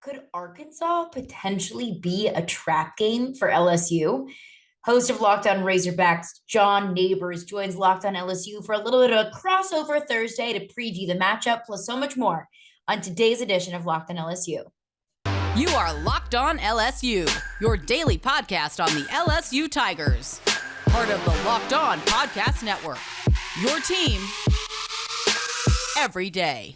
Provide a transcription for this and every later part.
Could Arkansas potentially be a trap game for LSU? Host of Locked On Razorbacks, John Neighbors, joins Locked On LSU for a little bit of a crossover Thursday to preview the matchup, plus so much more on today's edition of Locked On LSU. You are Locked On LSU, your daily podcast on the LSU Tigers. Part of the Locked On Podcast Network, your team every day.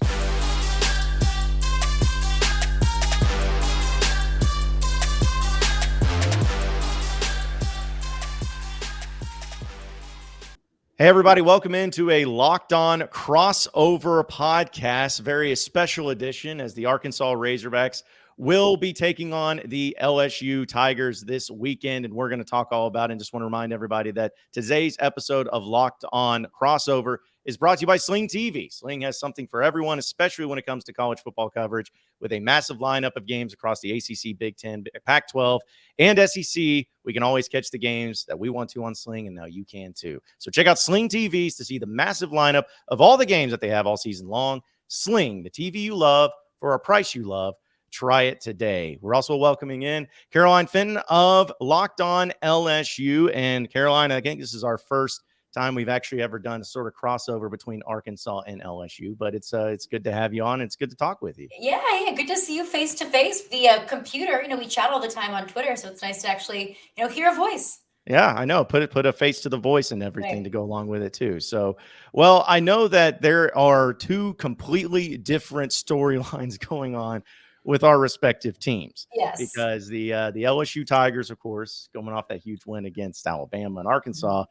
Hey, everybody. Welcome into a Locked On crossover podcast, very special edition as the Arkansas Razorbacks will be taking on the LSU Tigers this weekend, and we're going to talk all about it. And just want to remind everybody that today's episode of Locked On crossover is brought to you by Sling TV. Sling has something for everyone, especially when it comes to college football coverage, with a massive lineup of games across the ACC, Big Ten, Pac-12, and SEC. We can always catch the games that we want to on Sling, and now you can too. So check out Sling TVs to see the massive lineup of all the games that they have all season long. Sling, the TV you love for a price you love. Try it today. We're also welcoming in Caroline Fenton of Locked On LSU. And Caroline, I think this is our first time we've actually ever done a sort of crossover between Arkansas and LSU, but it's good to have you on. It's good to talk with you. Yeah, good to see you face to face via computer. We chat all the time on Twitter, so it's nice to actually, hear a voice. Yeah, I know. Put a face to the voice and everything to go along with it too. So, well, I know that there are two completely different storylines going on with our respective teams. Yes. Because the LSU Tigers, of course, coming off that huge win against Alabama, and Arkansas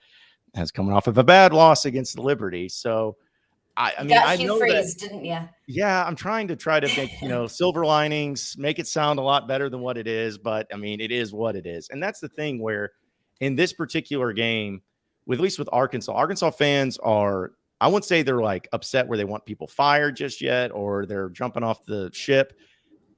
has coming off of a bad loss against Liberty. So I mean, I know phrase, that, didn't you? Yeah, I'm trying to make, silver linings, make it sound a lot better than what it is. But I mean, it is what it is. And that's the thing where in this particular game, at least with Arkansas fans are, I wouldn't say they're like upset where they want people fired just yet, or they're jumping off the ship.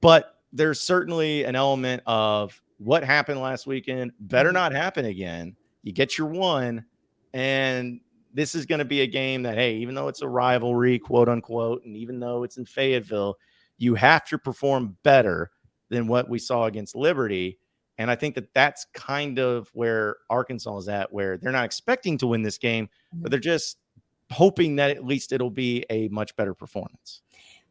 But there's certainly an element of what happened last weekend better not happen again. You get your one, and this is going to be a game that, hey, even though it's a rivalry, quote unquote, and even though it's in Fayetteville, you have to perform better than what we saw against Liberty. And I think that that's kind of where Arkansas is at, where they're not expecting to win this game, but they're just hoping that at least it'll be a much better performance.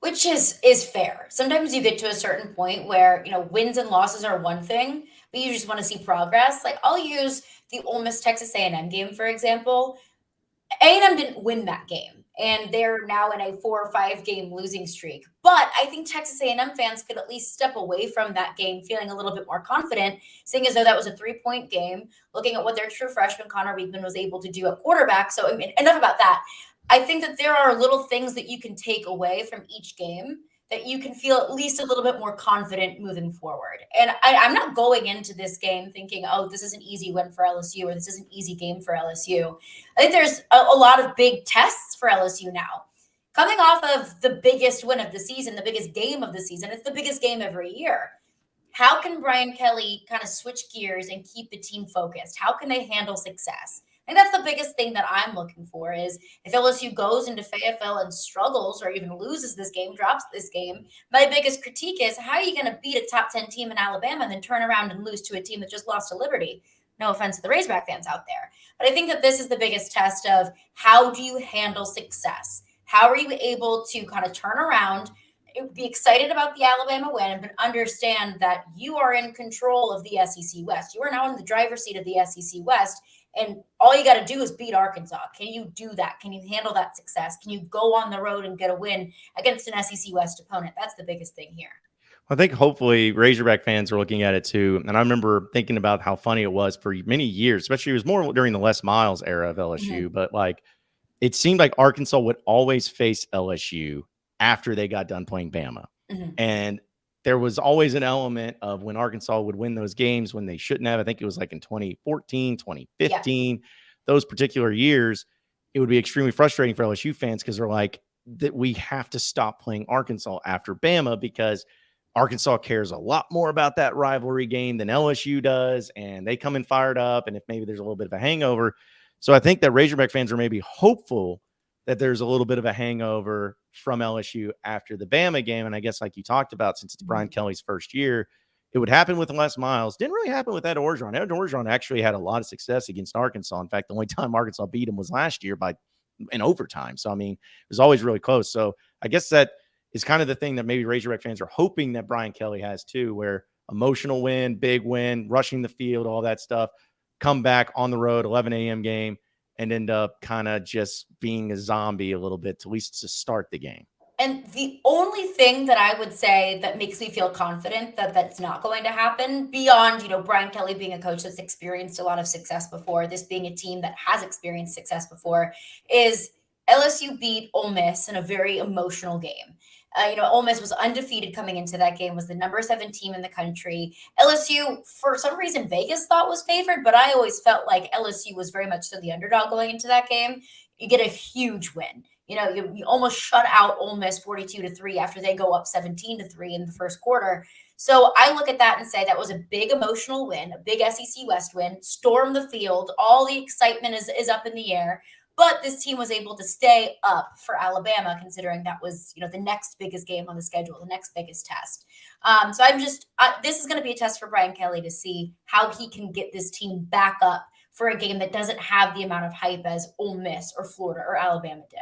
Which is fair. Sometimes you get to a certain point where, wins and losses are one thing, but you just want to see progress. Like, I'll use the Ole Miss Texas A&M game, for example. A&M didn't win that game, and they're now in a 4 or 5 game losing streak. But I think Texas A&M fans could at least step away from that game feeling a little bit more confident, seeing as though that was a 3-point game, looking at what their true freshman Connor Weigman was able to do at quarterback. So, I mean, enough about that. I think that there are little things that you can take away from each game that you can feel at least a little bit more confident moving forward. And I'm not going into this game thinking, oh, this is an easy win for LSU or this is an easy game for LSU. I think there's a lot of big tests for LSU now. Coming off of the biggest win of the season, the biggest game of the season, it's the biggest game every year. How can Brian Kelly kind of switch gears and keep the team focused? How can they handle success? I think that's the biggest thing that I'm looking for is if LSU goes into Fayetteville and struggles or even loses this game, drops this game, my biggest critique is how are you going to beat a top 10 team in Alabama and then turn around and lose to a team that just lost to Liberty? No offense to the Razorback fans out there. But I think that this is the biggest test of how do you handle success? How are you able to kind of turn around, be excited about the Alabama win, but understand that you are in control of the SEC West. You are now in the driver's seat of the SEC West. And all you got to do is beat Arkansas. Can you do that? Can you handle that success? Can you go on the road and get a win against an SEC West opponent? That's the biggest thing here. I think hopefully Razorback fans are looking at it too. And I remember thinking about how funny it was for many years, especially it was more during the Les Miles era of LSU. But like it seemed like Arkansas would always face LSU after they got done playing Bama. And there was always an element of when Arkansas would win those games when they shouldn't have. I think it was like in 2014, 2015, those particular years, it would be extremely frustrating for LSU fans because they're like, that we have to stop playing Arkansas after Bama because Arkansas cares a lot more about that rivalry game than LSU does. And they come in fired up. And if maybe there's a little bit of a hangover. So I think that Razorback fans are maybe hopeful that there's a little bit of a hangover from LSU after the Bama game. And I guess like you talked about, since it's Brian Kelly's first year, it would happen with Les Miles. Didn't really happen with Ed Orgeron. Ed Orgeron actually had a lot of success against Arkansas. In fact, the only time Arkansas beat him was last year in overtime. So, I mean, it was always really close. So I guess that is kind of the thing that maybe Razorback fans are hoping that Brian Kelly has too, where emotional win, big win, rushing the field, all that stuff, come back on the road, 11 a.m. game, and end up kind of just being a zombie a little bit, at least to start the game. And the only thing that I would say that makes me feel confident that that's not going to happen, beyond, Brian Kelly being a coach that's experienced a lot of success before, this being a team that has experienced success before, is LSU beat Ole Miss in a very emotional game. Ole Miss was undefeated coming into that game, was the number 7 team in the country. LSU, for some reason, Vegas thought was favored, but I always felt like LSU was very much so the underdog going into that game. You get a huge win. You almost shut out Ole Miss 42-3 after they go up 17-3 in the first quarter. So I look at that and say that was a big emotional win, a big SEC West win, storm the field. All the excitement is up in the air. But this team was able to stay up for Alabama, considering that was, the next biggest game on the schedule, the next biggest test. So this is going to be a test for Brian Kelly to see how he can get this team back up for a game that doesn't have the amount of hype as Ole Miss or Florida or Alabama did.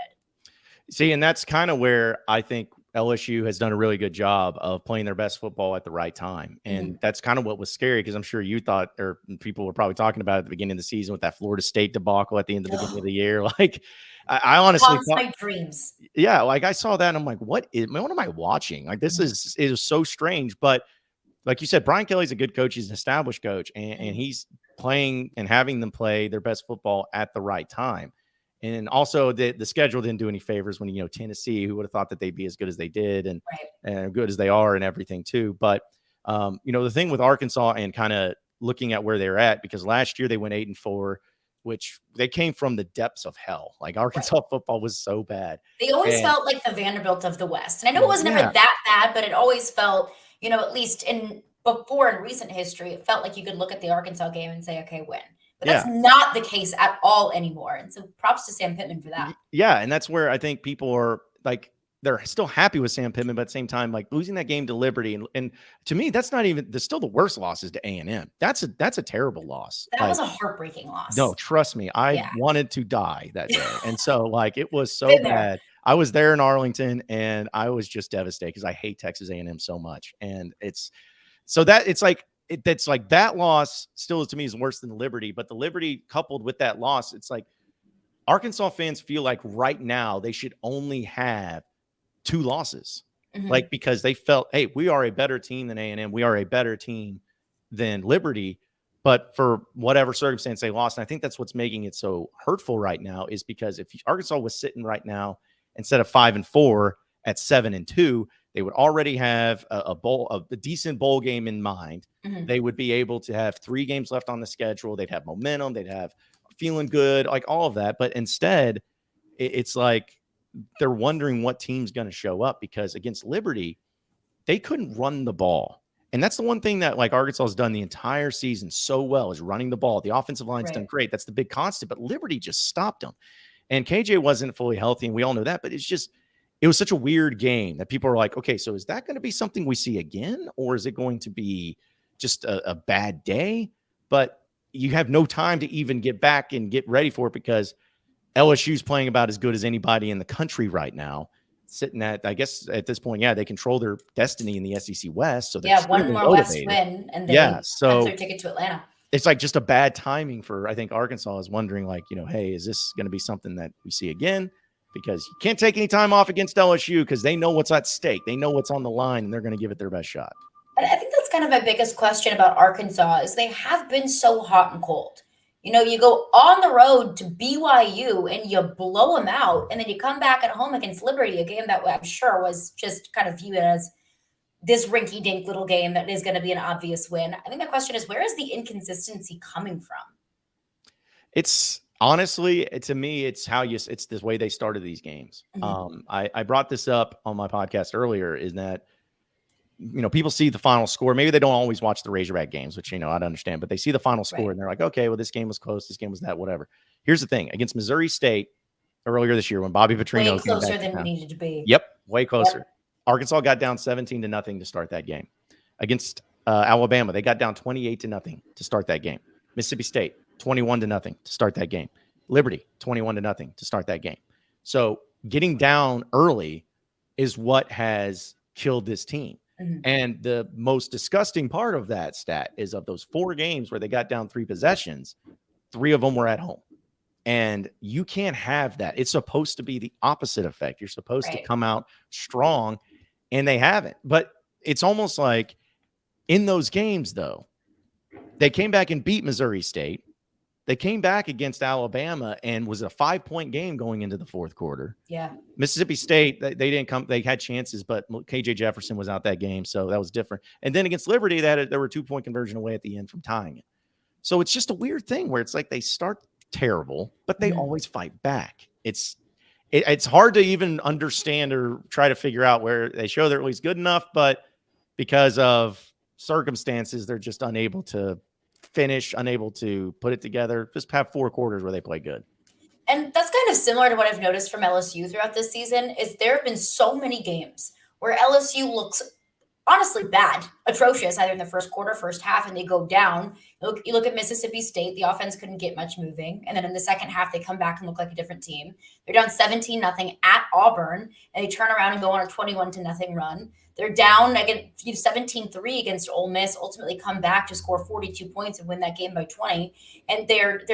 See, and that's kind of where I think LSU has done a really good job of playing their best football at the right time. And that's kind of what was scary, because I'm sure you thought, or people were probably talking about at the beginning of the season with that Florida State debacle at the end of the beginning of the year. Like, I honestly thought, my dreams. Yeah, like I saw that and I'm like, what am I watching? Like, it is so strange. But like you said, Brian Kelly's a good coach. He's an established coach, and he's playing and having them play their best football at the right time. And also the schedule didn't do any favors when, Tennessee, who would have thought that they'd be as good as they did and good as they are and everything too. But, the thing with Arkansas and kind of looking at where they're at, because last year they went 8-4, which they came from the depths of hell. Like, Arkansas football was so bad. They always felt like the Vanderbilt of the West. And I know it was never that bad, but it always felt, at least in recent history, it felt like you could look at the Arkansas game and say, okay, win. But that's not the case at all anymore. And so props to Sam Pittman for that. Yeah. And that's where I think people are like, they're still happy with Sam Pittman, but at the same time, like losing that game to Liberty. And to me, that's not even, there's still the worst losses to A&M. That's a terrible loss. That was a heartbreaking loss. No, trust me. I wanted to die that day. And so like, it was so bad. I was there in Arlington and I was just devastated because I hate Texas A&M so much. And it's like that loss still to me is worse than the Liberty, but the Liberty coupled with that loss, it's like Arkansas fans feel like right now they should only have 2 losses, like, because they felt, hey, we are a better team than A&M. We are a better team than Liberty, but for whatever circumstance they lost. And I think that's what's making it so hurtful right now, is because if Arkansas was sitting right now, instead of 5-4 at 7-2, they would already have a decent bowl game in mind. They would be able to have 3 games left on the schedule. They'd have momentum. They'd have feeling good, like all of that. But instead, it's like they're wondering what team's going to show up, because against Liberty, they couldn't run the ball. And that's the one thing that like Arkansas has done the entire season so well, is running the ball. The offensive line's done great. That's the big constant. But Liberty just stopped them. And KJ wasn't fully healthy, and we all know that. But it was such a weird game that people are like, okay, so is that going to be something we see again? Or is it going to be just a bad day? But you have no time to even get back and get ready for it, because LSU's playing about as good as anybody in the country right now. Sitting at, I guess at this point, they control their destiny in the SEC West. So they're one more West win, and they so their ticket to Atlanta. It's like just a bad timing for, I think Arkansas is wondering, like, hey, is this going to be something that we see again? Because you can't take any time off against LSU, because they know what's at stake. They know what's on the line, and they're going to give it their best shot. And I think that's kind of my biggest question about Arkansas, is they have been so hot and cold. You go on the road to BYU and you blow them out, and then you come back at home against Liberty, a game that I'm sure was just kind of viewed as this rinky-dink little game that is going to be an obvious win. I think the question is, where is the inconsistency coming from? It's honestly, to me, it's the way they started these games. I brought this up on my podcast earlier, is that people see the final score. Maybe they don't always watch the Razorback games, which, I'd understand, but they see the final score and they're like, okay, well, this game was close. This game was that, whatever. Here's the thing. Against Missouri State, earlier this year when Bobby Petrino Way came closer back to than we town. needed to be. Yep, way closer. Yep. Arkansas got down 17-0 to start that game. Against Alabama, they got down 28-0 to start that game. Mississippi State, 21-0 to start that game. Liberty, 21-0 to start that game. So getting down early is what has killed this team. Mhm. And the most disgusting part of that stat is of those 4 games where they got down 3 possessions, 3 of them were at home. And you can't have that. It's supposed to be the opposite effect. You're supposed to come out strong, and they haven't. But it's almost like in those games, though, they came back and beat Missouri State. They came back against Alabama and was a 5-point game going into the fourth quarter. Yeah. Mississippi State, they didn't come. They had chances, but KJ Jefferson was out that game, so that was different. And then against Liberty, there were 2-point conversion away at the end from tying it. So it's just a weird thing where it's like they start terrible, but they always fight back. It's hard to even understand or try to figure out where they show they're at least good enough, but because of circumstances, they're just unable to finish, unable to put it together. Just have 4 quarters where they play good. And that's kind of similar to what I've noticed from LSU throughout this season is there have been so many games where LSU looks honestly bad, atrocious, either in the first quarter, first half, and they go down. You look at Mississippi State, the offense couldn't get much moving. And then in the second half, they come back and look like a different team. They're down 17-0 at Auburn, and they turn around and go on a 21-0 run. They're down again 17-3 against Ole Miss, ultimately come back to score 42 points and win that game by 20. And they're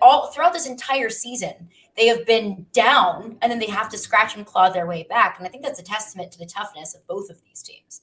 all throughout this entire season, they have been down, and then they have to scratch and claw their way back. And I think that's a testament to the toughness of both of these teams.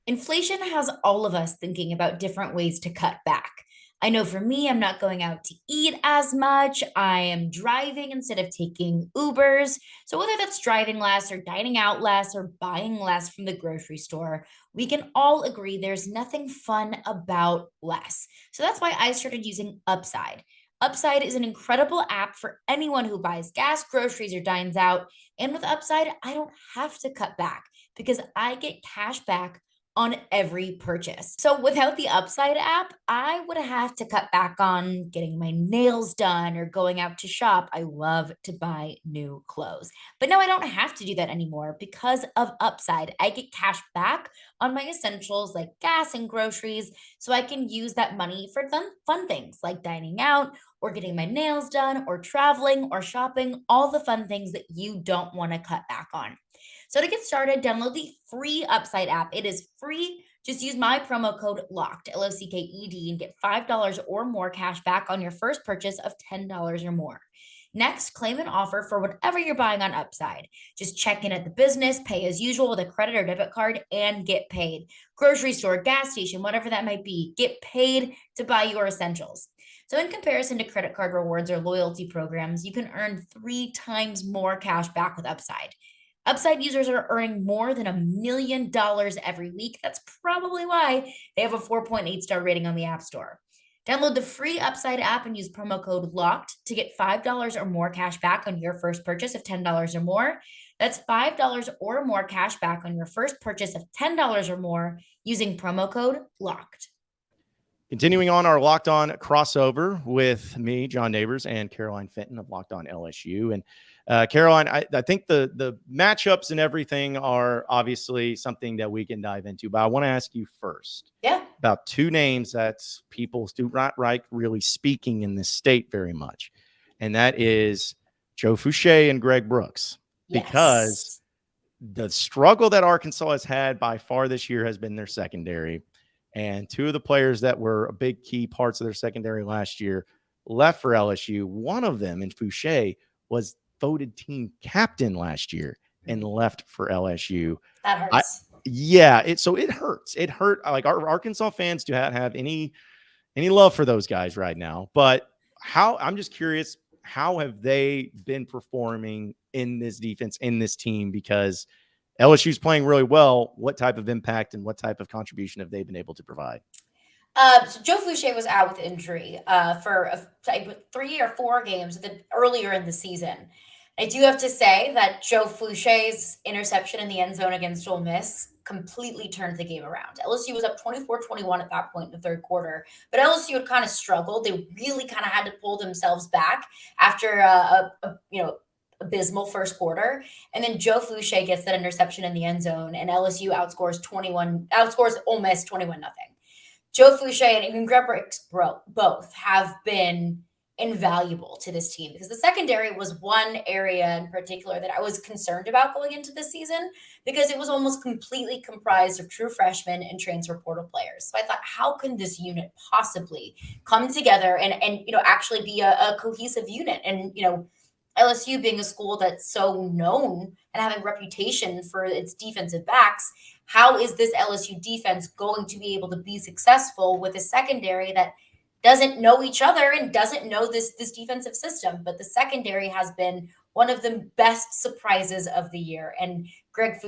Inflation has all of us thinking about different ways to cut back. I know for me, I'm not going out to eat as much. I am driving instead of taking Ubers. So whether that's driving less or dining out less or buying less from the grocery store, we can all agree there's nothing fun about less. So that's why I started using Upside. Upside is an incredible app for anyone who buys gas, groceries, or dines out. And with Upside, I don't have to cut back because I get cash back on every purchase. So without the Upside app, I would have to cut back on getting my nails done or going out to shop. I love to buy new clothes. But no, I don't have to do that anymore because of Upside. I get cash back on my essentials like gas and groceries, so I can use that money for fun things like dining out or getting my nails done or traveling or shopping, all the fun things that you don't want to cut back on. So to get started, download the free Upside app. It is free. Just use my promo code LOCKED, LOCKED, and get $5 or more cash back on your first purchase of $10 or more. Next, claim an offer for whatever you're buying on Upside. Just check in at the business, pay as usual with a credit or debit card, and get paid. Grocery store, gas station, whatever that might be, get paid to buy your essentials. So in comparison to credit card rewards or loyalty programs, you can earn 3 times more cash back with Upside. Upside users are earning more than $1 million every week. That's probably why they have a 4.8 star rating on the App Store. Download the free Upside app and use promo code LOCKED to get $5 or more cash back on your first purchase of $10 or more. That's $5 or more cash back on your first purchase of $10 or more using promo code LOCKED. Continuing on our Locked On crossover with me, John Neighbors, and Caroline Fenton of Locked On LSU. And Caroline, I think the matchups and everything are obviously something that we can dive into, but I want to ask you first about 2 names that people do not like really speaking in this state very much, and that is Joe Fouché and Greg Brooks, because the struggle that Arkansas has had by far this year has been their secondary, and 2 of the players that were big key parts of their secondary last year left for LSU. One of them, in Fouché, was voted team captain last year and left for LSU. That hurts. So it hurts. It hurt. Like our Arkansas fans do not have any love for those guys right now. But I'm just curious, how have they been performing in this defense, in this team? Because LSU's playing really well. What type of impact and what type of contribution have they been able to provide? So Joe Fouché was out with injury for 3 or 4 games earlier in the season. I do have to say that Joe Fouché's interception in the end zone against Ole Miss completely turned the game around. LSU was up 24-21 at that point in the third quarter, but LSU had kind of struggled. They really kind of had to pull themselves back after abysmal first quarter. And then Joe Fouché gets that interception in the end zone, and LSU outscores Ole Miss 21-0. Joe Fouché and even Greg Brooks both have been invaluable to this team because the secondary was one area in particular that I was concerned about going into this season because it was almost completely comprised of true freshmen and transfer portal players. So I thought, how can this unit possibly come together and actually be a cohesive unit? And LSU being a school that's so known and having a reputation for its defensive backs, how is this LSU defense going to be able to be successful with a secondary that doesn't know each other and doesn't know this defensive system? But the secondary has been one of the best surprises of the year. And Greg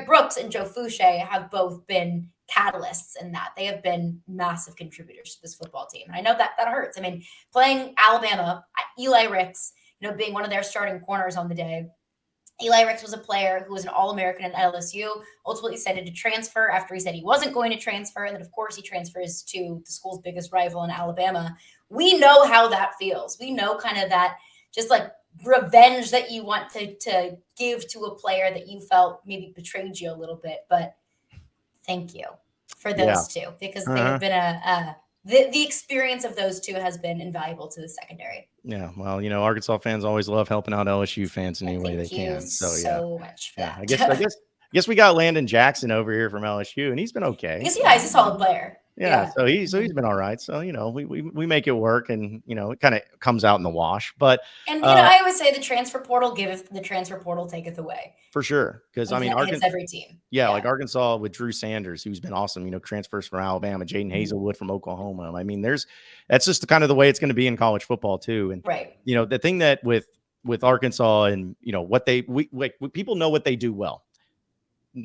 Brooks and Joe Fouché have both been catalysts in that. They have been massive contributors to this football team. And I know that hurts. I mean, playing Alabama, Eli Ricks, being one of their starting corners on the day. Eli Ricks was a player who was an All-American at LSU, ultimately decided to transfer after he said he wasn't going to transfer. And then, of course, he transfers to the school's biggest rival in Alabama. We know how that feels. We know kind of that just like revenge that you want to give to a player that you felt maybe betrayed you a little bit. But thank you for those two, because they have been the experience of those two has been invaluable to the secondary. Yeah, well, Arkansas fans always love helping out LSU fans in any way they can. So much for that. I guess we got Landon Jackson over here from LSU, and he's been okay. He's a solid player. Yeah, so he's been all right. So we make it work, and it kind of comes out in the wash. But I always say the transfer portal giveth, the transfer portal taketh away. For sure, because Arkansas, every team. Yeah, like Arkansas with Drew Sanders, who's been awesome. Transfers from Alabama, Jaden Hazelwood from Oklahoma. I mean, that's just kind of the way it's going to be in college football too. And right, the thing that with Arkansas and what people know what they do well,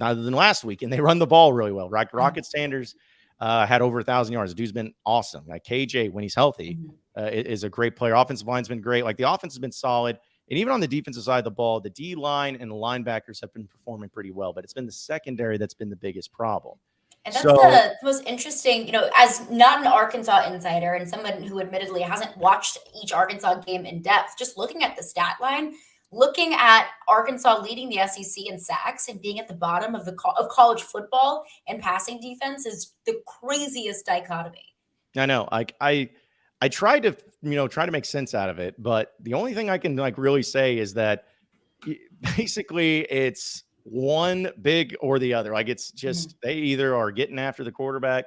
other than last week, and they run the ball really well. Right, Rocket Sanders had over 1,000 yards. The dude's been awesome. Like KJ, when he's healthy, is a great player. Offensive line's been great. Like the offense has been solid. And even on the defensive side of the ball, the D line and the linebackers have been performing pretty well, but it's been the secondary that's been the biggest problem. And that's the most interesting, as not an Arkansas insider and someone who admittedly hasn't watched each Arkansas game in depth, just looking at the stat line, looking at Arkansas leading the SEC in sacks and being at the bottom of college football and passing defense is the craziest dichotomy. I know. I tried to make sense out of it, but the only thing I can really say is that basically it's one big or the other. Like it's just they either are getting after the quarterback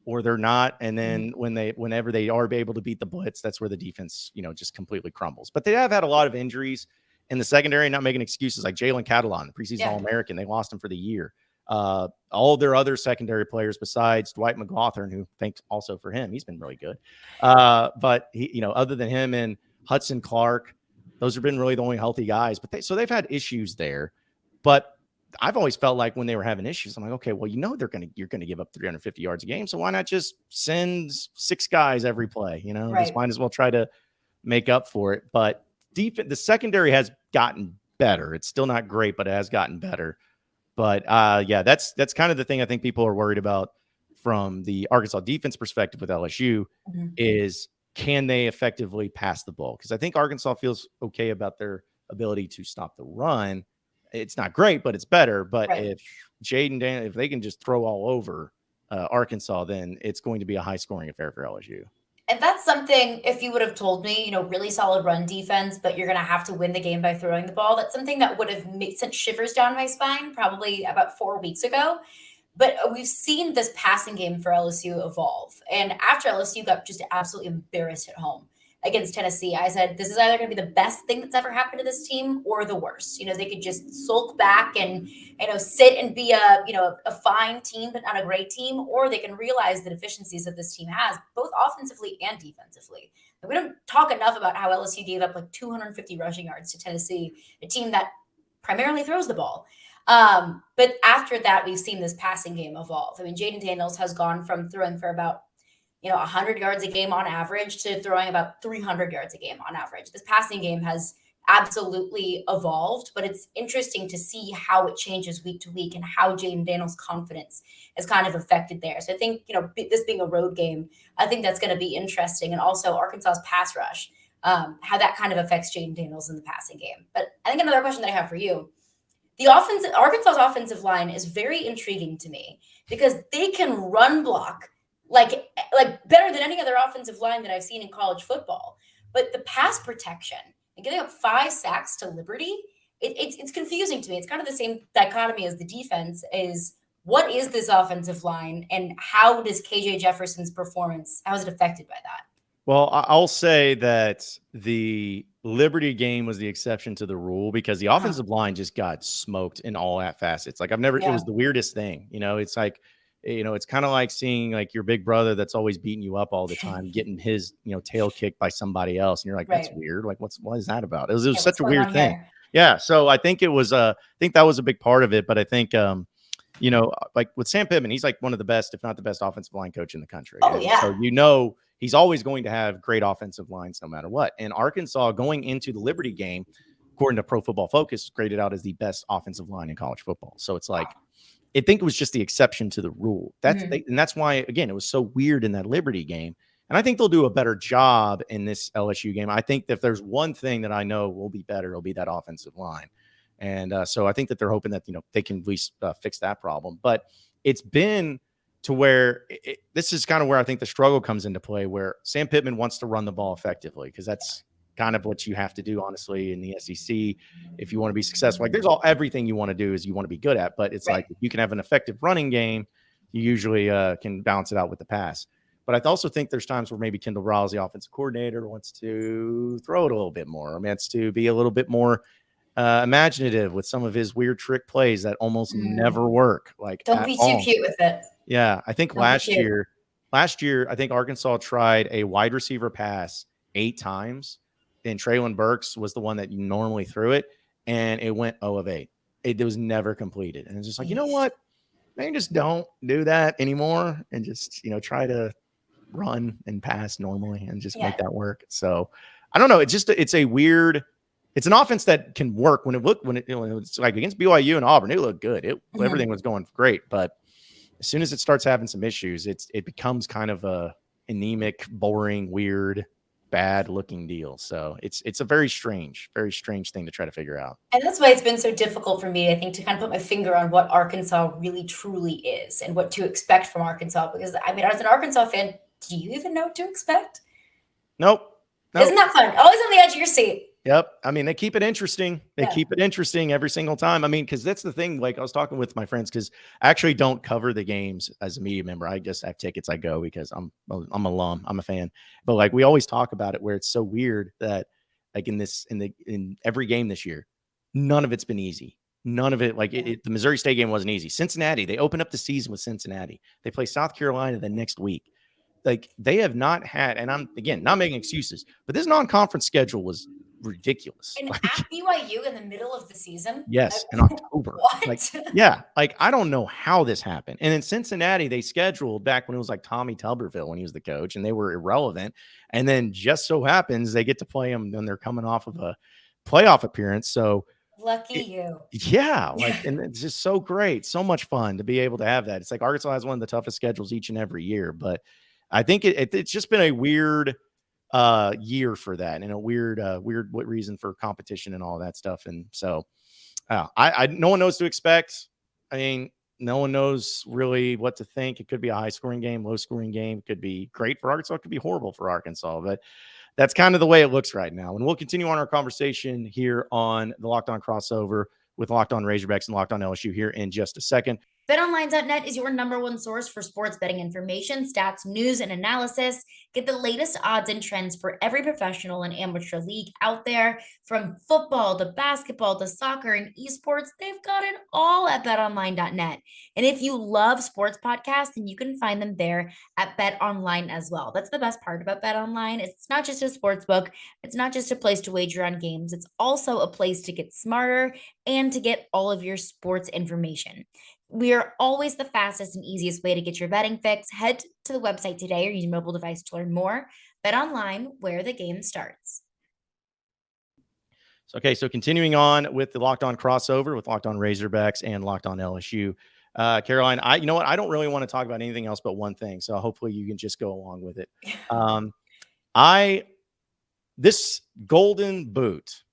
or they're not. And then whenever they are able to beat the blitz, that's where the defense, just completely crumbles. But they have had a lot of injuries in the secondary, not making excuses, like Jalen Catalon, the preseason All-American. They lost him for the year. All their other secondary players besides Dwight McGlothern, who thanks also for him, he's been really good. But he, other than him and Hudson Clark, those have been really the only healthy guys. But they've had issues there. But I've always felt like when they were having issues, I'm like, okay, well, you're gonna give up 350 yards a game, so why not just send 6 guys every play? Just might as well try to make up for it. But the secondary has gotten better. It's still not great, but it has gotten better. But that's kind of the thing I think people are worried about from the Arkansas defense perspective with LSU is, can they effectively pass the ball? Because I think Arkansas feels okay about their ability to stop the run. It's not great, but it's better. But if Jayden Daniels, if they can just throw all over Arkansas, then it's going to be a high scoring affair for LSU. And that's something, if you would have told me, really solid run defense, but you're going to have to win the game by throwing the ball, that's something that would have sent shivers down my spine probably about 4 weeks ago. But we've seen this passing game for LSU evolve. And after LSU got just absolutely embarrassed at home against Tennessee, I said, this is either going to be the best thing that's ever happened to this team or the worst. They could just sulk back and, sit and be a fine team, but not a great team, or they can realize the deficiencies that this team has, both offensively and defensively. And we don't talk enough about how LSU gave up like 250 rushing yards to Tennessee, a team that primarily throws the ball. But after that, we've seen this passing game evolve. I mean, Jayden Daniels has gone from throwing for about 100 yards a game on average to throwing about 300 yards a game on average. This passing game has absolutely evolved, but it's interesting to see how it changes week to week and how Jayden Daniels' confidence is kind of affected there. So I think, this being a road game, I think that's going to be interesting. And also Arkansas's pass rush. how that kind of affects Jayden Daniels in the passing game. But I think another question that I have for you, Arkansas's offensive line is very intriguing to me because they can run block like better than any other offensive line that I've seen in college football. But the pass protection and getting up 5 sacks to Liberty, it's confusing to me. It's kind of the same dichotomy as the defense is what is this offensive line and how does KJ Jefferson's performance, how is it affected by that? Well, I'll say that the Liberty game was the exception to the rule because the offensive line just got smoked in all facets. Like it was the weirdest thing. It's like, it's kind of like seeing like your big brother that's always beating you up all the time, getting his, tail kicked by somebody else. And you're like, that's weird. Like, what is that about? It was such a weird thing. Here? Yeah. So I think that was a big part of it. But I think, like with Sam Pittman, he's like one of the best, if not the best offensive line coach in the country. Oh, yeah. So, he's always going to have great offensive lines no matter what. And Arkansas going into the Liberty game, according to Pro Football Focus, graded out as the best offensive line in college football. So it's like, I think it was just the exception to the rule. And that's why, again, it was so weird in that Liberty game. And I think they'll do a better job in this LSU game. I think that if there's one thing that I know will be better, it'll be that offensive line. And so I think that they're hoping that, they can at least fix that problem. But it's been to where this is kind of where I think the struggle comes into play, where Sam Pittman wants to run the ball effectively because that's kind of what you have to do, honestly, in the SEC if you want to be successful. Like everything you want to do is you want to be good at, but it's like if you can have an effective running game, you usually can balance it out with the pass. But I also think there's times where maybe Kendall Rawls, the offensive coordinator, wants to throw it a little bit more. I mean, it's to be a little bit more imaginative with some of his weird trick plays that almost never work. Like, don't be too cute with it. Yeah, I think last year, I think Arkansas tried a wide receiver pass 8 times, and Traylon Burks was the one that normally threw it, and it went 0 of 8. It was never completed, and it's just like, you know what? Maybe just don't do that anymore, and just try to run and pass normally, and just make that work. So I don't know. It's a weird. It's an offense that can work when it's like against BYU and Auburn. It looked good. Everything was going great, but as soon as it starts having some issues, it becomes kind of a anemic, boring, weird, bad looking deal. So it's a very strange thing to try to figure out. And that's why it's been so difficult for me, I think, to kind of put my finger on what Arkansas really truly is and what to expect from Arkansas. Because I mean, as an Arkansas fan, do you even know what to expect? Nope. Isn't that fun? Always on the edge of your seat. Yep. I mean, they keep it interesting. They keep it interesting every single time. I mean, because that's the thing. Like I was talking with my friends, because I actually don't cover the games as a media member. I just have tickets. I go because I'm alum. I'm a fan. But like we always talk about it, where it's so weird that like in every game this year, none of it's been easy. None of it. Like the Missouri State game wasn't easy. Cincinnati, they opened up the season with Cincinnati. They play South Carolina the next week. Like they have not had, and I'm again not making excuses, but this non-conference schedule was ridiculous. And at BYU in the middle of the season? Yes, in October. What? Like I don't know how this happened. And in Cincinnati, they scheduled back when it was like Tommy Tuberville when he was the coach, and they were irrelevant. And then just so happens they get to play them when they're coming off of a playoff appearance. So lucky you. Yeah, and it's just so great, so much fun to be able to have that. It's like Arkansas has one of the toughest schedules each and every year, but I think it's just been a weird year for that, and a weird reason for competition and all that stuff. And so no one knows to expect. I mean, no one knows really what to think. It could be a high scoring game, low scoring game. It could be great for Arkansas. It could be horrible for Arkansas, but that's kind of the way it looks right now. And we'll continue on our conversation here on the Locked On Crossover with Locked On Razorbacks and Locked On LSU here in just a second. BetOnline.net is your #1 source for sports betting information, stats, news, and analysis. Get the latest odds and trends for every professional and amateur league out there. From football to basketball to soccer and esports, they've got it all at BetOnline.net. And if you love sports podcasts, then you can find them there at BetOnline as well. That's the best part about BetOnline. It's not just a sports book. It's not just a place to wager on games. It's also a place to get smarter and to get all of your sports information. We are always the fastest and easiest way to get your betting fix. Head to the website today or use your mobile device to learn more. Bet online, where the game starts. So continuing on with the Locked On Crossover with Locked On Razorbacks and Locked On LSU. Caroline, you know what? I don't really want to talk about anything else but one thing. So hopefully you can just go along with it. I this golden boot,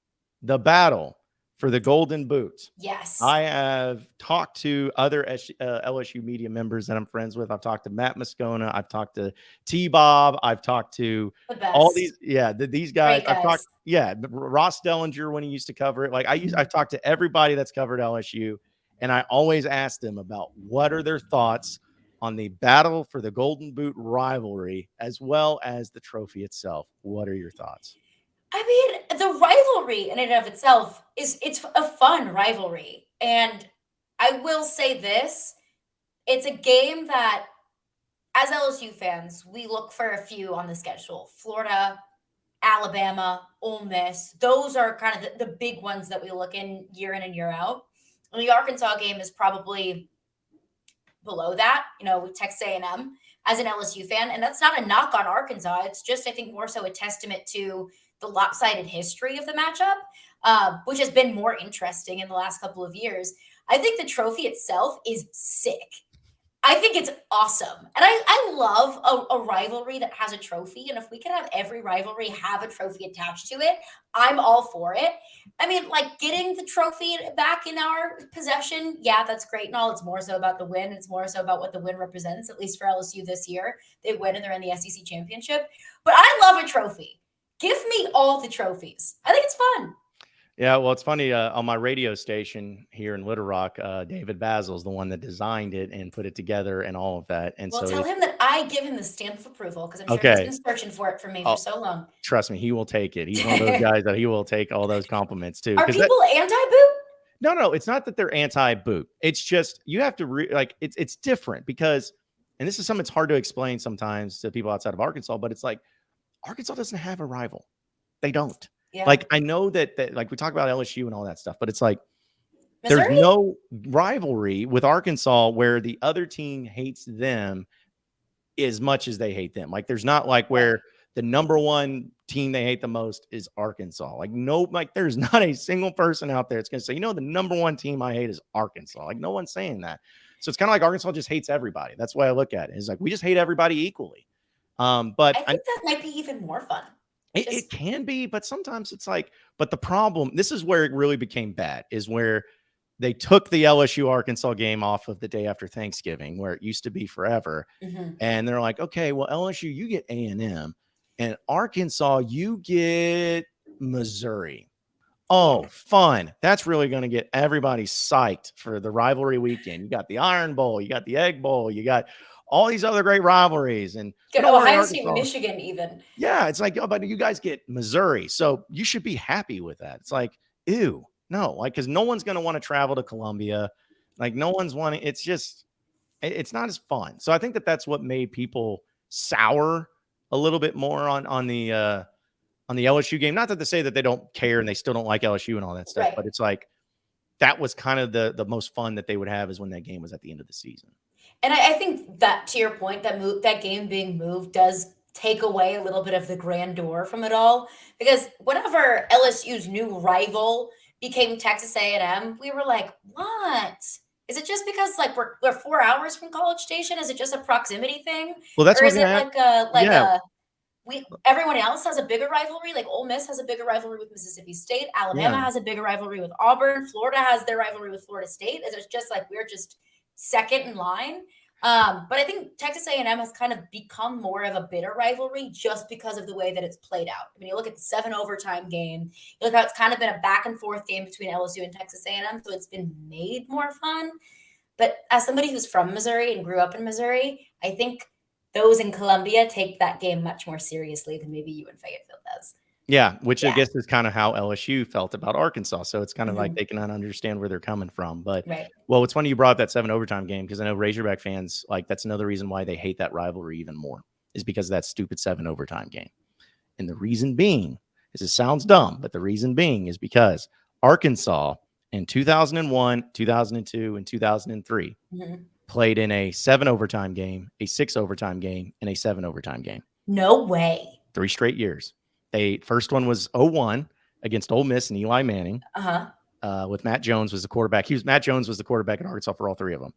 the battle for the golden boot. Yes. I have talked to other LSU media members that I'm friends with. I've talked to Matt Moscona. I've talked to T-Bob. I've talked to all these. Yeah, these guys. Great guys. Ross Dellinger when he used to cover it. Like I've talked to everybody that's covered LSU, and I always ask them about what are their thoughts on the battle for the Golden Boot rivalry, as well as the trophy itself. What are your thoughts? I mean, the rivalry in and of itself it's a fun rivalry. And I will say this, it's a game that as LSU fans, we look for a few on the schedule. Florida, Alabama, Ole Miss. Those are kind of the big ones that we look in and year out. And the Arkansas game is probably below that, with Texas A&M as an LSU fan. And that's not a knock on Arkansas. It's just, I think, more so a testament to the lopsided history of the matchup, which has been more interesting in the last couple of years. I think the trophy itself is sick. I think it's awesome. And I love a rivalry that has a trophy. And if we could have every rivalry have a trophy attached to it, I'm all for it. I mean, like getting the trophy back in our possession, yeah, that's great and all. It's more so about the win. It's more so about what the win represents, at least for LSU this year. They win and they're in the SEC championship. But I love a trophy. Give me all the trophies. I think it's fun. Yeah, well, it's funny. On my radio station here in Little Rock, David Basil's the one that designed it and put it together and all of that. And well, so tell him that I give him the stamp of approval because I'm sure he's been searching for it for me for so long. Trust me, he will take it. He's one of those guys that he will take all those compliments too. Are people anti-boot? No, it's not that they're anti-boot. It's just you have to it's different because, and this is something that's hard to explain sometimes to people outside of Arkansas, but it's like Arkansas doesn't have a rival. They don't. Yeah. Like I know that like we talk about LSU and all that stuff, but it's like Missouri? There's no rivalry with Arkansas where the other team hates them as much as they hate them. Like there's not like where the number one team they hate the most is Arkansas. Like there's not a single person out there that's going to say, the number one team I hate is Arkansas. Like no one's saying that. So it's kind of like Arkansas just hates everybody. That's the way I look at it. It's like we just hate everybody equally. But I think that might be even more fun. It can be, but sometimes it's like, but the problem, this is where it really became bad, is where they took the LSU Arkansas game off of the day after Thanksgiving, where it used to be forever. Mm-hmm. And they're like, okay, well, LSU, you get A&M, and Arkansas, you get Missouri. Oh, fun. That's really going to get everybody psyched for the rivalry weekend. You got the Iron Bowl, you got the Egg Bowl, you got all these other great rivalries, and Ohio State, Michigan, even. Yeah, it's like, but you guys get Missouri, so you should be happy with that. It's like, ew, no, like because no one's going to want to travel to Columbia, like no one's wanting. It's just, it's not as fun. So I think that's what made people sour a little bit more on the LSU game. Not that to say that they don't care and they still don't like LSU and all that stuff, right. But it's like that was kind of the most fun that they would have is when that game was at the end of the season. And I think that, to your point, that game being moved does take away a little bit of the grandeur from it all. Because whenever LSU's new rival became Texas A&M, we were like, what? Is it just because like we're 4 hours from College Station? Is it just a proximity thing? Well, that's or is it everyone else has a bigger rivalry? Like Ole Miss has a bigger rivalry with Mississippi State. Alabama has a bigger rivalry with Auburn. Florida has their rivalry with Florida State. Is it just like we're just second in line? But I think Texas A&M has kind of become more of a bitter rivalry just because of the way that it's played out. I mean, you look at the 7 overtime game, you look how it's kind of been a back and forth game between LSU and Texas A&M, so it's been made more fun. But as somebody who's from Missouri and grew up in Missouri, I think those in Columbia take that game much more seriously than maybe you in Fayetteville does. Yeah, which I guess is kind of how LSU felt about Arkansas. So it's kind of like they cannot understand where they're coming from. But, well, it's funny you brought up that 7 overtime game because I know Razorback fans, like that's another reason why they hate that rivalry even more is because of that stupid 7 overtime game. And the reason being is it sounds dumb, but the reason being is because Arkansas in 2001, 2002, and 2003 played in a 7 overtime game, a 6 overtime game, and a 7 overtime game. No way. 3 straight years. First one was 0-1 against Ole Miss and Eli Manning. With Matt Jones was the quarterback. Matt Jones was the quarterback at Arkansas for all 3 of them.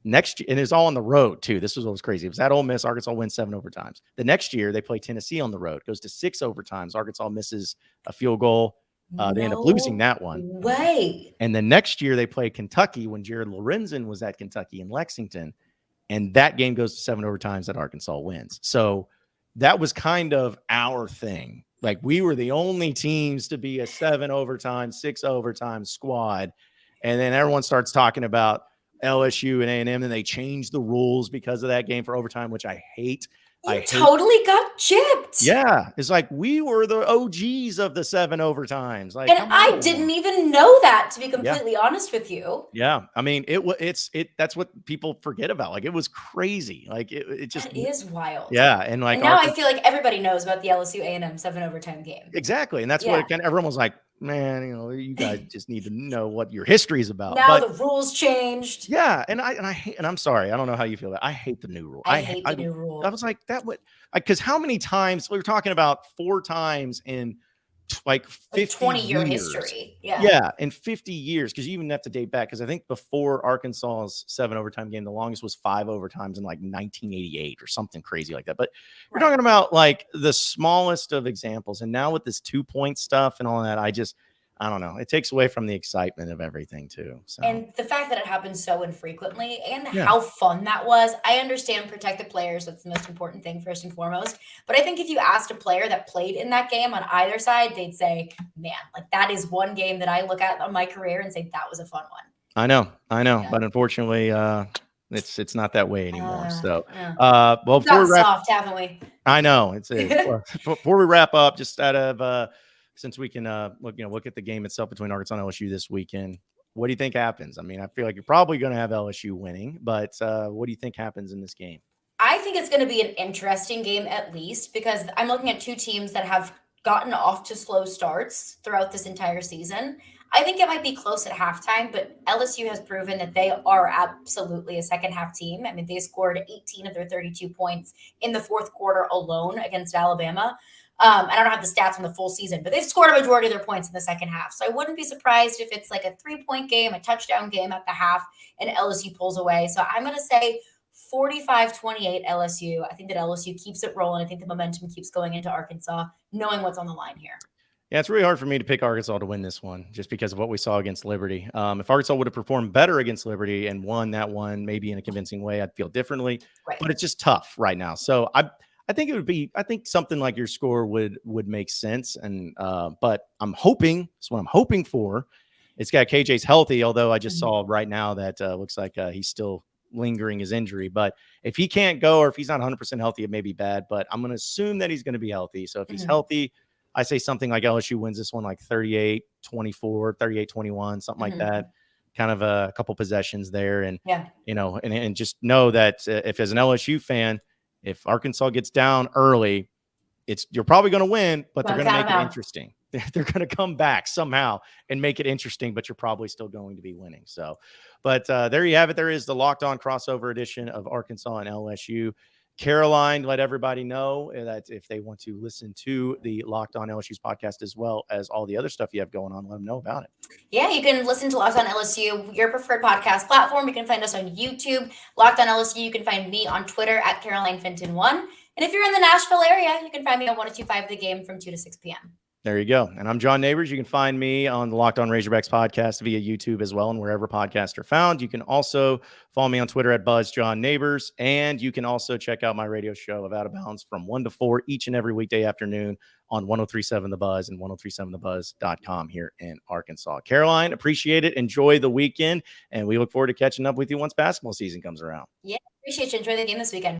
Next, and it's all on the road too. This was what was crazy. It was at Ole Miss. Arkansas wins 7 overtimes. The next year, they play Tennessee on the road. Goes to 6 overtimes. Arkansas misses a field goal. They end up losing that one. Way. And the next year, they play Kentucky when Jared Lorenzen was at Kentucky in Lexington. And that game goes to 7 overtimes that Arkansas wins. So that was kind of our thing. Like, we were the only teams to be a 7 overtime, 6 overtime squad. And then everyone starts talking about LSU and A&M, and they changed the rules because of that game for overtime, which I hate. You totally got chipped. Yeah. It's like we were the OGs of the 7 overtimes. Like, and I didn't even know that, to be completely honest with you. Yeah. I mean, that's what people forget about. Like, it was crazy. Like, it just that is wild. Yeah. And like, now I feel like everybody knows about the LSU A&M 7 overtime game. Exactly. And that's what everyone was like, man, you guys just need to know what your history is about. Now the rules changed. Yeah. And I'm sorry. I don't know how you feel about it. I hate the new rule. I hate the new rule. I was like, because how many times we were talking about 4 times in like 50 20-year years. history. Yeah. In 50 years. Because you even have to date back. Because I think before Arkansas's 7 overtime game, the longest was 5 overtimes in like 1988 or something crazy like that. But we're talking about like the smallest of examples. And now with this 2-point stuff and all that, I don't know. It takes away from the excitement of everything too. So. And the fact that it happens so infrequently and how fun that was. I understand protect the players. That's the most important thing first and foremost. But I think if you asked a player that played in that game on either side, they'd say, man, like that is one game that I look at on my career and say that was a fun one. I know. Yeah. But unfortunately, it's not that way anymore. So, well, before we wrap, soft, haven't we? I know. Before we wrap up, just out of since we can look at the game itself between Arkansas and LSU this weekend, what do you think happens? I mean, I feel like you're probably going to have LSU winning, but what do you think happens in this game? I think it's going to be an interesting game at least because I'm looking at 2 teams that have gotten off to slow starts throughout this entire season. I think it might be close at halftime, but LSU has proven that they are absolutely a second half team. I mean, they scored 18 of their 32 points in the fourth quarter alone against Alabama. I don't have the stats from the full season, but they've scored a majority of their points in the second half. So I wouldn't be surprised if it's like a 3-point game, a touchdown game at the half, and LSU pulls away. So I'm going to say 45-28 LSU. I think that LSU keeps it rolling. I think the momentum keeps going into Arkansas, knowing what's on the line here. Yeah, it's really hard for me to pick Arkansas to win this one just because of what we saw against Liberty. If Arkansas would have performed better against Liberty and won that one, maybe in a convincing way, I'd feel differently. Right. But it's just tough right now. So I think something like your score would make sense. And but I'm hoping, that's what I'm hoping for. It's got KJ's healthy, although I just saw right now that looks like he's still lingering his injury. But if he can't go or if he's not 100% healthy, it may be bad. But I'm going to assume that he's going to be healthy. So if he's healthy, I say something like LSU wins this one like 38-24, 38-21, something like that. Kind of a couple possessions there. And, and just know that if as an LSU fan, if Arkansas gets down early, you're probably going to win, but they're going to make it interesting. They're going to come back somehow and make it interesting, but you're probably still going to be winning. So, but there you have it. There is the Locked On crossover edition of Arkansas and LSU. Caroline, let everybody know that if they want to listen to the Locked On LSU's podcast as well as all the other stuff you have going on, let them know about it. Yeah, you can listen to Locked On LSU, your preferred podcast platform. You can find us on YouTube, Locked On LSU. You can find me on Twitter at CarolineFinton1. And if you're in the Nashville area, you can find me on 102.5 The Game from 2 to 6 p.m. There you go. And I'm John Neighbors. You can find me on the Locked On Razorbacks podcast via YouTube as well and wherever podcasts are found. You can also follow me on Twitter at BuzzJohnNeighbors. And you can also check out my radio show of Out of Bounds from 1 to 4 each and every weekday afternoon on 103.7 The Buzz and 103.7thebuzz.com here in Arkansas. Caroline, appreciate it. Enjoy the weekend. And we look forward to catching up with you once basketball season comes around. Yeah, appreciate you. Enjoy the game this weekend.